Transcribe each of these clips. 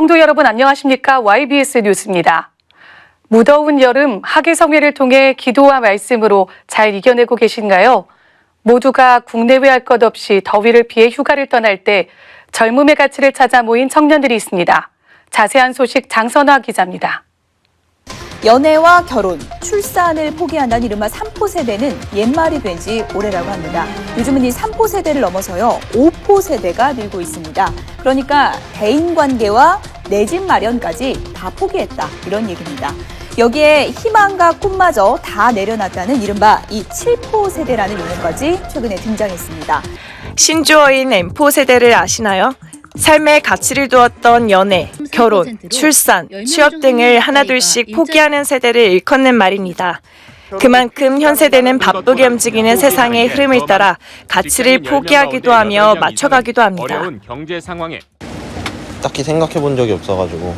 성도 여러분 안녕하십니까? YBS 뉴스입니다. 무더운 여름 학예성회를 통해 기도와 말씀으로 잘 이겨내고 계신가요? 모두가 국내외 할 것 없이 더위를 피해 휴가를 떠날 때 젊음의 가치를 찾아 모인 청년들이 있습니다. 자세한 소식 장선화 기자입니다. 연애와 결혼, 출산을 포기한다는 이른바 3포 세대는 옛말이 된 지 오래라고 합니다. 요즘은 이 3포 세대를 넘어서요, 5포 세대가 늘고 있습니다. 그러니까 대인관계와 내 집 마련까지 다 포기했다, 이런 얘기입니다. 여기에 희망과 꿈마저 다 내려놨다는 이른바 이 7포 세대라는 용어까지 최근에 등장했습니다. 신조어인 M포 세대를 아시나요? 삶의 가치를 두었던 연애, 결혼, 출산, 취업 등을 하나둘씩 포기하는 세대를 일컫는 말입니다. 그만큼 현 세대는 바쁘게 움직이는 세상의 흐름을 따라 가치를 포기하기도 하며 맞춰가기도 합니다. 어려운 경제 상황에 딱히 생각해 본 적이 없어가지고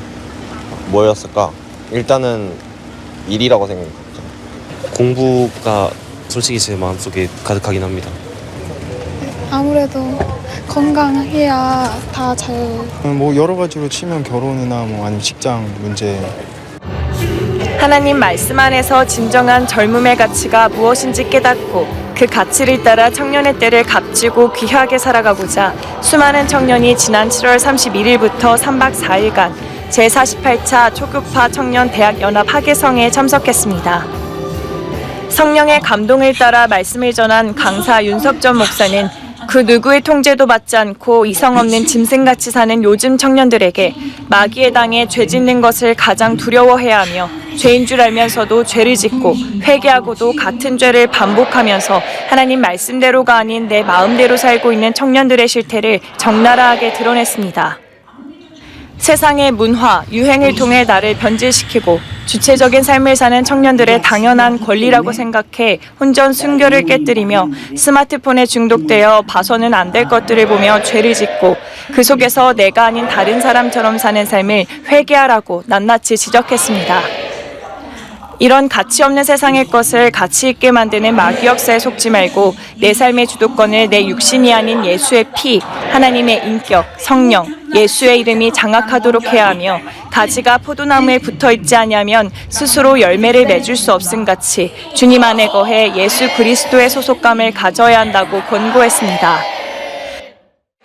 뭐였을까? 일단은 일이라고 생각했죠. 공부가 솔직히 제 마음속에 가득하긴 합니다. 아무래도 건강해야 다 잘. 뭐 여러 가지로 치면 결혼이나 뭐 아니면 직장 문제. 하나님 말씀 안에서 진정한 젊음의 가치가 무엇인지 깨닫고 그 가치를 따라 청년의 때를 값지고 귀하게 살아가고자 수많은 청년이 지난 7월 31일부터 3박 4일간 제48차 초급파 청년 대학 연합 학예성회에 참석했습니다. 성령의 감동을 따라 말씀을 전한 강사 윤석전 목사는 그 누구의 통제도 받지 않고 이성 없는 짐승같이 사는 요즘 청년들에게 마귀에 당해 죄 짓는 것을 가장 두려워해야 하며 죄인 줄 알면서도 죄를 짓고 회개하고도 같은 죄를 반복하면서 하나님 말씀대로가 아닌 내 마음대로 살고 있는 청년들의 실태를 적나라하게 드러냈습니다. 세상의 문화, 유행을 통해 나를 변질시키고 주체적인 삶을 사는 청년들의 당연한 권리라고 생각해 혼전 순결을 깨뜨리며 스마트폰에 중독되어 봐서는 안 될 것들을 보며 죄를 짓고 그 속에서 내가 아닌 다른 사람처럼 사는 삶을 회개하라고 낱낱이 지적했습니다. 이런 가치 없는 세상의 것을 가치 있게 만드는 마귀 역사에 속지 말고 내 삶의 주도권을 내 육신이 아닌 예수의 피, 하나님의 인격, 성령, 예수의 이름이 장악하도록 해야 하며 가지가 포도나무에 붙어있지 아니하면 스스로 열매를 맺을 수 없음같이 주님 안에 거해 예수 그리스도의 소속감을 가져야 한다고 권고했습니다.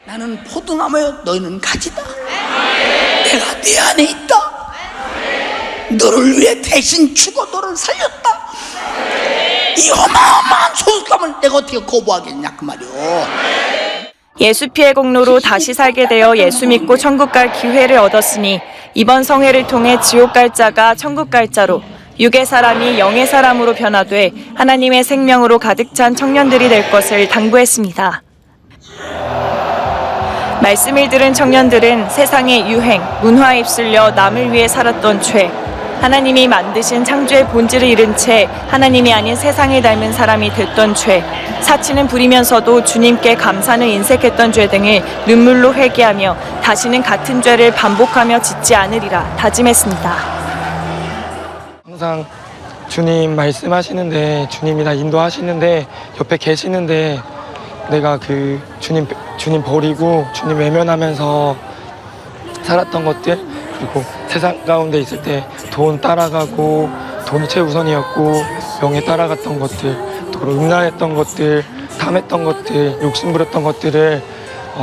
나는 포도나무여 너희는 가지다. 내가 네 안에 있다. 너를 위해 대신 죽어 너를 살렸다. 이 어마어마한 소속감을 내가 어떻게 거부하겠냐 그 말이오. 예수 피의 공로로 다시 살게 되어 예수 믿고 천국 갈 기회를 얻었으니 이번 성회를 통해 지옥 갈 자가 천국 갈 자로 육의 사람이 영의 사람으로 변화돼 하나님의 생명으로 가득 찬 청년들이 될 것을 당부했습니다. 말씀을 들은 청년들은 세상의 유행, 문화에 휩쓸려 남을 위해 살았던 죄, 하나님이 만드신 창조의 본질을 잃은 채 하나님이 아닌 세상을 닮은 사람이 됐던 죄, 사치는 부리면서도 주님께 감사는 인색했던 죄 등을 눈물로 회개하며 다시는 같은 죄를 반복하며 짓지 않으리라 다짐했습니다. 항상 주님 말씀하시는데 주님이 나 인도하시는데 옆에 계시는데 내가 그 주님 버리고 주님 외면하면서 살았던 것들, 그리고 세상 가운데 있을 때 돈 따라가고 돈이 최우선이었고 명예 따라갔던 것들, 또 음란했던 것들, 탐했던 것들, 욕심부렸던 것들을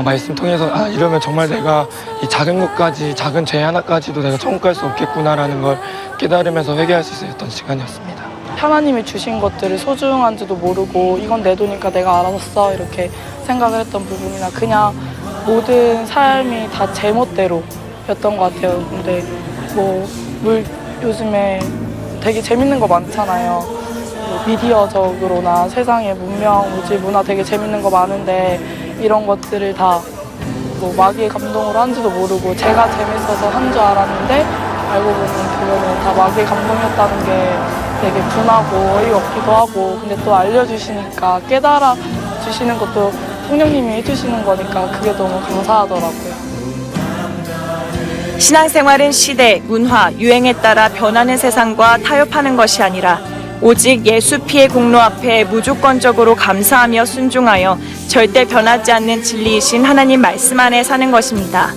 말씀 통해서 이러면 정말 내가 이 작은 것까지, 작은 죄 하나까지도 내가 천국 갈 수 없겠구나라는 걸 깨달으면서 회개할 수 있었던 시간이었습니다. 하나님이 주신 것들을 소중한지도 모르고 이건 내 돈이니까 내가 알아서 써 이렇게 생각을 했던 부분이나 그냥 모든 삶이 다 제멋대로였던 것 같아요. 근데 요즘에 되게 재밌는 거 많잖아요. 미디어적으로나 세상의 문명, 물질, 문화 되게 재밌는 거 많은데 이런 것들을 다 마귀의 감동으로 한지도 모르고 제가 재밌어서 한 줄 알았는데 알고 보면 그거는 다 마귀의 감동이었다는 게 되게 분하고 어이가 없기도 하고, 근데 또 알려주시니까 깨달아 주시는 것도 성령님이 해주시는 거니까 그게 너무 감사하더라고요. 신앙생활은 시대, 문화, 유행에 따라 변하는 세상과 타협하는 것이 아니라 오직 예수 피의 공로 앞에 무조건적으로 감사하며 순종하여 절대 변하지 않는 진리이신 하나님 말씀 안에 사는 것입니다.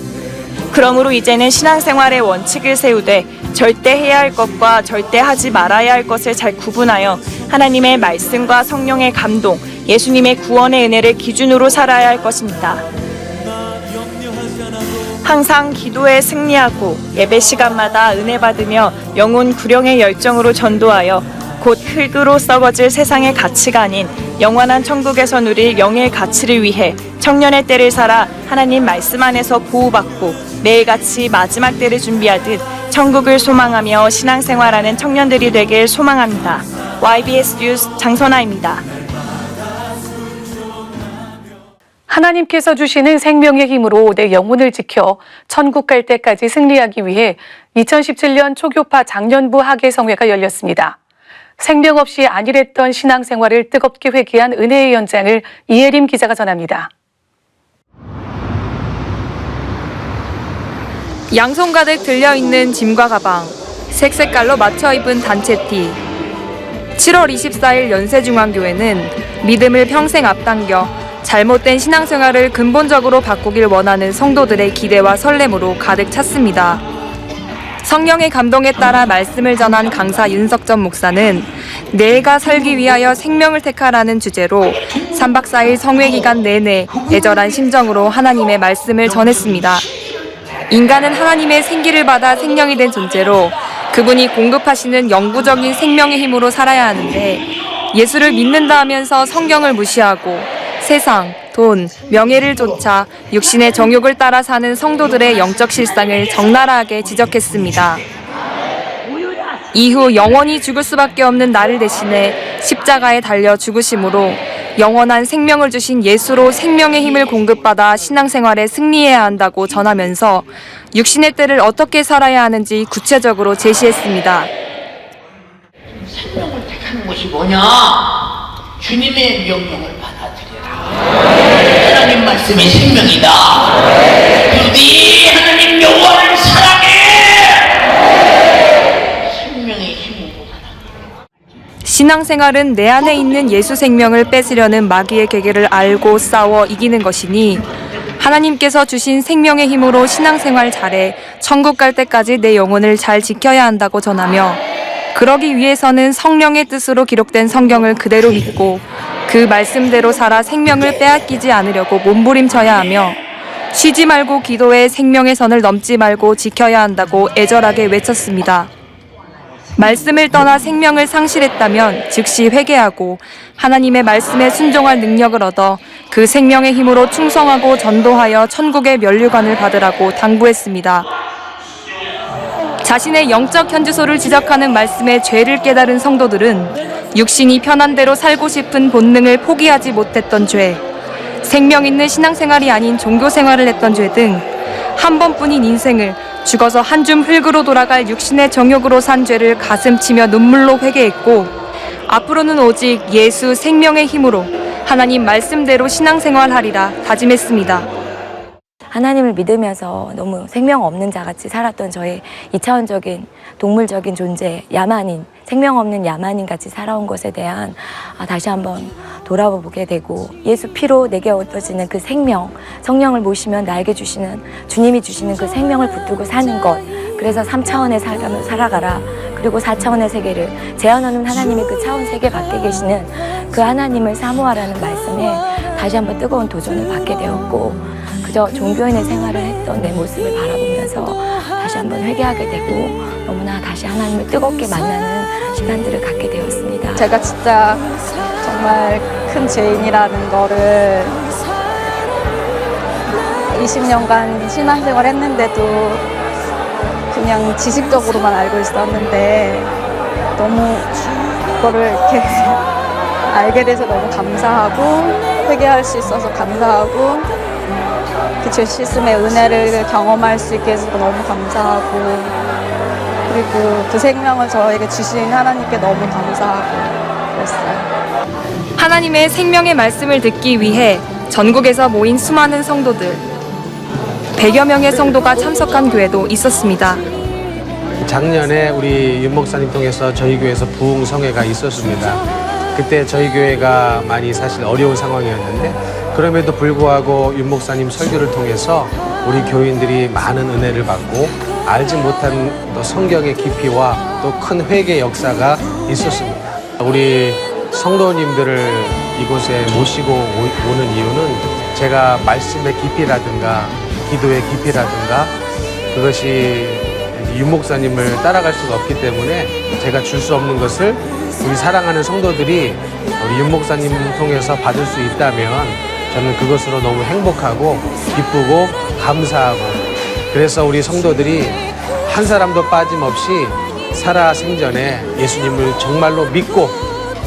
그러므로 이제는 신앙생활의 원칙을 세우되 절대 해야 할 것과 절대 하지 말아야 할 것을 잘 구분하여 하나님의 말씀과 성령의 감동, 예수님의 구원의 은혜를 기준으로 살아야 할 것입니다. 항상 기도에 승리하고 예배 시간마다 은혜 받으며 영혼 구령의 열정으로 전도하여 곧 흙으로 썩어질 세상의 가치가 아닌 영원한 천국에서 누릴 영의 가치를 위해 청년의 때를 살아 하나님 말씀 안에서 보호받고 매일같이 마지막 때를 준비하듯 천국을 소망하며 신앙생활하는 청년들이 되길 소망합니다. YBS 뉴스 장선아입니다. 하나님께서 주시는 생명의 힘으로 내 영혼을 지켜 천국 갈 때까지 승리하기 위해 2017년 초교파 장년부 학예성회가 열렸습니다. 생명 없이 안일했던 신앙생활을 뜨겁게 회귀한 은혜의 연장을 이혜림 기자가 전합니다. 양손 가득 들려있는 짐과 가방, 색깔로 맞춰 입은 단체티. 7월 24일 연세중앙교회는 믿음을 평생 앞당겨 잘못된 신앙생활을 근본적으로 바꾸길 원하는 성도들의 기대와 설렘으로 가득 찼습니다. 성령의 감동에 따라 말씀을 전한 강사 윤석전 목사는 내가 살기 위하여 생명을 택하라는 주제로 3박 4일 성회 기간 내내 애절한 심정으로 하나님의 말씀을 전했습니다. 인간은 하나님의 생기를 받아 생명이 된 존재로 그분이 공급하시는 영구적인 생명의 힘으로 살아야 하는데 예수를 믿는다 하면서 성경을 무시하고 세상, 돈, 명예를 쫓아 육신의 정욕을 따라 사는 성도들의 영적 실상을 적나라하게 지적했습니다. 이후 영원히 죽을 수밖에 없는 나를 대신해 십자가에 달려 죽으심으로 영원한 생명을 주신 예수로 생명의 힘을 공급받아 신앙생활에 승리해야 한다고 전하면서 육신의 때를 어떻게 살아야 하는지 구체적으로 제시했습니다. 생명을 택하는 것이 뭐냐? 주님의 명령을 받아들여라. 하나님 말씀이 생명이다. 부디 하나님 여호와를 사랑해. 생명의 힘으로 받아들여. 신앙생활은 내 안에 있는 예수 생명을 뺏으려는 마귀의 계계를 알고 싸워 이기는 것이니 하나님께서 주신 생명의 힘으로 신앙생활 잘해 천국 갈 때까지 내 영혼을 잘 지켜야 한다고 전하며 그러기 위해서는 성령의 뜻으로 기록된 성경을 그대로 믿고 그 말씀대로 살아 생명을 빼앗기지 않으려고 몸부림쳐야 하며 쉬지 말고 기도해 생명의 선을 넘지 말고 지켜야 한다고 애절하게 외쳤습니다. 말씀을 떠나 생명을 상실했다면 즉시 회개하고 하나님의 말씀에 순종할 능력을 얻어 그 생명의 힘으로 충성하고 전도하여 천국의 면류관을 받으라고 당부했습니다. 자신의 영적 현주소를 지적하는 말씀에 죄를 깨달은 성도들은 육신이 편한 대로 살고 싶은 본능을 포기하지 못했던 죄, 생명 있는 신앙생활이 아닌 종교생활을 했던 죄 등 한 번뿐인 인생을 죽어서 한 줌 흙으로 돌아갈 육신의 정욕으로 산 죄를 가슴치며 눈물로 회개했고 앞으로는 오직 예수 생명의 힘으로 하나님 말씀대로 신앙생활하리라 다짐했습니다. 하나님을 믿으면서 너무 생명 없는 자같이 살았던 저의 2차원적인 동물적인 존재, 야만인, 생명 없는 야만인같이 살아온 것에 대한 다시 한번 돌아보게 되고 예수 피로 내게 얻어지는 그 생명, 성령을 모시면 나에게 주시는 주님이 주시는 그 생명을 붙들고 사는 것, 그래서 3차원의 삶을 살아가라. 그리고 4차원의 세계를 제한하는 하나님의 그 차원 세계 밖에 계시는 그 하나님을 사모하라는 말씀에 다시 한번 뜨거운 도전을 받게 되었고 그저 종교인의 생활을 했던 내 모습을 바라보면서 다시 한번 회개하게 되고 너무나 다시 하나님을 뜨겁게 만나는 시간들을 갖게 되었습니다. 제가 진짜 정말 큰 죄인이라는 거를 20년간 신앙생활 했는데도 그냥 지식적으로만 알고 있었는데 너무 그거를 이렇게 알게 돼서 너무 감사하고 회개할 수 있어서 감사하고 그 죄 씻음의 은혜를 경험할 수 있게 해서 너무 감사하고 그리고 그 생명을 저에게 주신 하나님께 너무 감사하고 그랬어요. 하나님의 생명의 말씀을 듣기 위해 전국에서 모인 수많은 성도들 100여 명의 성도가 참석한 교회도 있었습니다. 작년에 우리 윤 목사님 통해서 저희 교회에서 부흥성회가 있었습니다. 그때 저희 교회가 많이 사실 어려운 상황이었는데 그럼에도 불구하고 윤 목사님 설교를 통해서 우리 교인들이 많은 은혜를 받고 알지 못한 또 성경의 깊이와 또 큰 회개 역사가 있었습니다. 우리 성도님들을 이곳에 모시고 오는 이유는 제가 말씀의 깊이라든가 기도의 깊이라든가 그것이 윤 목사님을 따라갈 수가 없기 때문에 제가 줄 수 없는 것을 우리 사랑하는 성도들이 우리 윤 목사님을 통해서 받을 수 있다면 저는 그것으로 너무 행복하고 기쁘고 감사하고, 그래서 우리 성도들이 한 사람도 빠짐없이 살아생전에 예수님을 정말로 믿고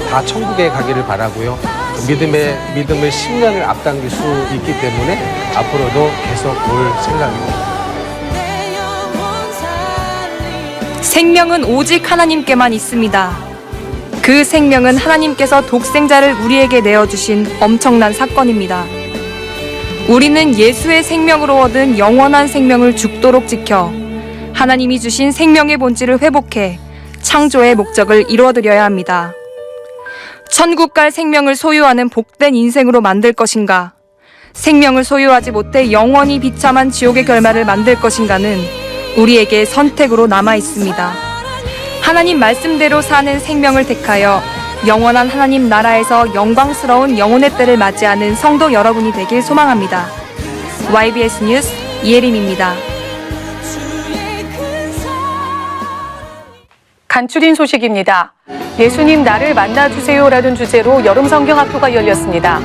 다 천국에 가기를 바라고요. 믿음의 10년을 앞당길 수 있기 때문에 앞으로도 계속 올 생각입니다. 생명은 오직 하나님께만 있습니다. 그 생명은 하나님께서 독생자를 우리에게 내어주신 엄청난 사건입니다. 우리는 예수의 생명으로 얻은 영원한 생명을 죽도록 지켜 하나님이 주신 생명의 본질을 회복해 창조의 목적을 이루어드려야 합니다. 천국 갈 생명을 소유하는 복된 인생으로 만들 것인가, 생명을 소유하지 못해 영원히 비참한 지옥의 결말을 만들 것인가는 우리에게 선택으로 남아 있습니다. 하나님 말씀대로 사는 생명을 택하여 영원한 하나님 나라에서 영광스러운 영혼의 때를 맞이하는 성도 여러분이 되길 소망합니다. YBS 뉴스 이혜림입니다. 간추린 소식입니다. 예수님 나를 만나주세요라는 주제로 여름 성경학교가 열렸습니다.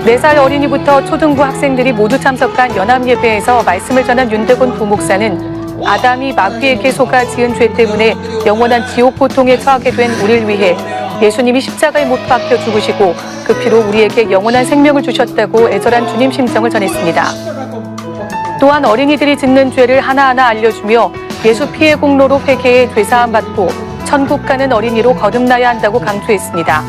4살 어린이부터 초등부 학생들이 모두 참석한 연합예배에서 말씀을 전한 윤대곤 부목사는 아담이 마귀에게 속아 지은 죄 때문에 영원한 지옥 고통에 처하게 된 우리를 위해 예수님이 십자가에 못 박혀 죽으시고 그 피로 우리에게 영원한 생명을 주셨다고 애절한 주님 심정을 전했습니다. 또한 어린이들이 짓는 죄를 하나하나 알려주며 예수 피해 공로로 회개해 죄사함 받고 천국 가는 어린이로 거듭나야 한다고 강조했습니다.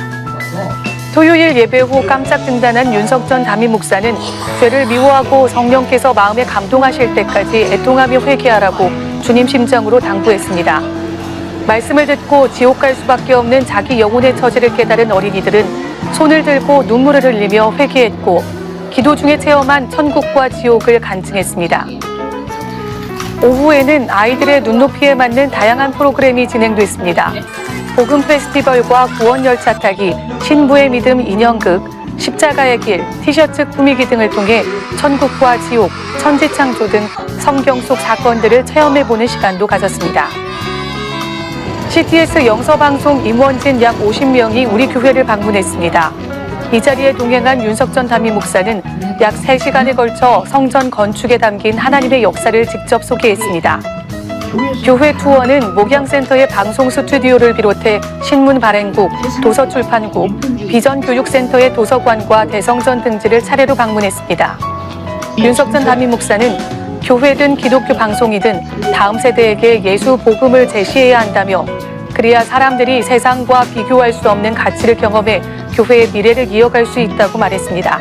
토요일 예배 후 깜짝 등단한 윤석전 담임 목사는 죄를 미워하고 성령께서 마음에 감동하실 때까지 애통하며 회개하라고 주님 심정으로 당부했습니다. 말씀을 듣고 지옥 갈 수밖에 없는 자기 영혼의 처지를 깨달은 어린이들은 손을 들고 눈물을 흘리며 회개했고 기도 중에 체험한 천국과 지옥을 간증했습니다. 오후에는 아이들의 눈높이에 맞는 다양한 프로그램이 진행됐습니다. 복음 페스티벌과 구원 열차 타기, 신부의 믿음 인형극, 십자가의 길, 티셔츠 꾸미기 등을 통해 천국과 지옥, 천지창조 등 성경 속 사건들을 체험해보는 시간도 가졌습니다. CTS 영서방송 임원진 약 50명이 우리 교회를 방문했습니다. 이 자리에 동행한 윤석전 담임 목사는 약 3시간에 걸쳐 성전 건축에 담긴 하나님의 역사를 직접 소개했습니다. 교회 투어는 목양센터의 방송 스튜디오를 비롯해 신문 발행국, 도서출판국, 비전교육센터의 도서관과 대성전 등지를 차례로 방문했습니다. 윤석전 담임 목사는 교회든 기독교 방송이든 다음 세대에게 예수 복음을 제시해야 한다며 그래야 사람들이 세상과 비교할 수 없는 가치를 경험해 교회의 미래를 이어갈 수 있다고 말했습니다.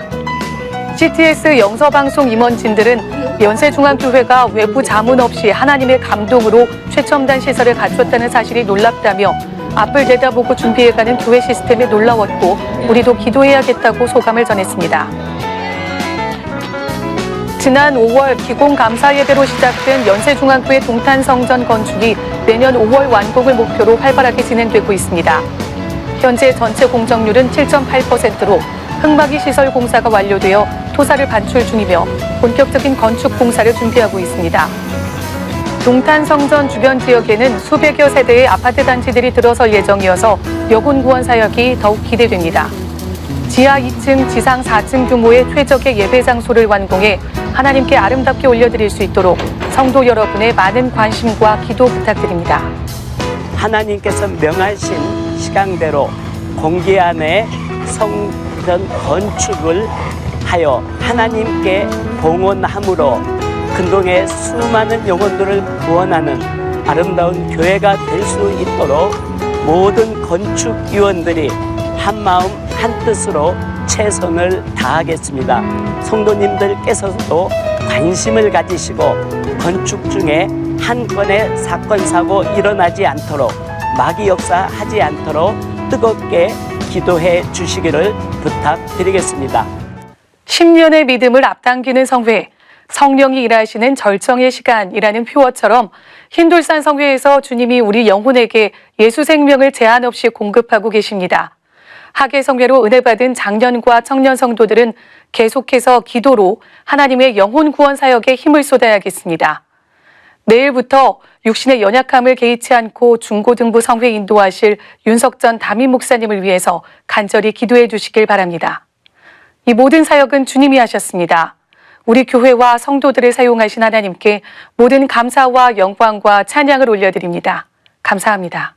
CTS 영서방송 임원진들은 연세중앙교회가 외부 자문 없이 하나님의 감동으로 최첨단 시설을 갖췄다는 사실이 놀랍다며 앞을 내다보고 준비해가는 교회 시스템에 놀라웠고 우리도 기도해야겠다고 소감을 전했습니다. 지난 5월 기공감사예배로 시작된 연세중앙교회 동탄성전 건축이 내년 5월 완공을 목표로 활발하게 진행되고 있습니다. 현재 전체 공정률은 7.8%로 흙막이 시설 공사가 완료되어 토사를 반출 중이며 본격적인 건축 공사를 준비하고 있습니다. 동탄성전 주변 지역에는 수백여 세대의 아파트 단지들이 들어설 예정이어서 여군 구원 사역이 더욱 기대됩니다. 지하 2층, 지상 4층 규모의 최적의 예배 장소를 완공해 하나님께 아름답게 올려드릴 수 있도록 성도 여러분의 많은 관심과 기도 부탁드립니다. 하나님께서 명하신 시간대로 공기 안에 성전 건축을 하여 하나님께 봉헌함으로 근동의 수많은 영혼들을 구원하는 아름다운 교회가 될 수 있도록 모든 건축위원들이 한마음 한뜻으로 최선을 다하겠습니다. 성도님들께서도 관심을 가지시고 건축 중에 한 건의 사건 사고 일어나지 않도록 마귀 역사하지 않도록 뜨겁게 기도해 주시기를 부탁드리겠습니다. 10년의 믿음을 앞당기는 성회, 성령이 일하시는 절정의 시간이라는 표어처럼 흰돌산 성회에서 주님이 우리 영혼에게 예수 생명을 제한 없이 공급하고 계십니다. 하계 성회로 은혜 받은 장년과 청년 성도들은 계속해서 기도로 하나님의 영혼 구원 사역에 힘을 쏟아야겠습니다. 내일부터 육신의 연약함을 개의치 않고 중고등부 성회 인도하실 윤석전 담임 목사님을 위해서 간절히 기도해 주시길 바랍니다. 이 모든 사역은 주님이 하셨습니다. 우리 교회와 성도들을 사용하신 하나님께 모든 감사와 영광과 찬양을 올려드립니다. 감사합니다.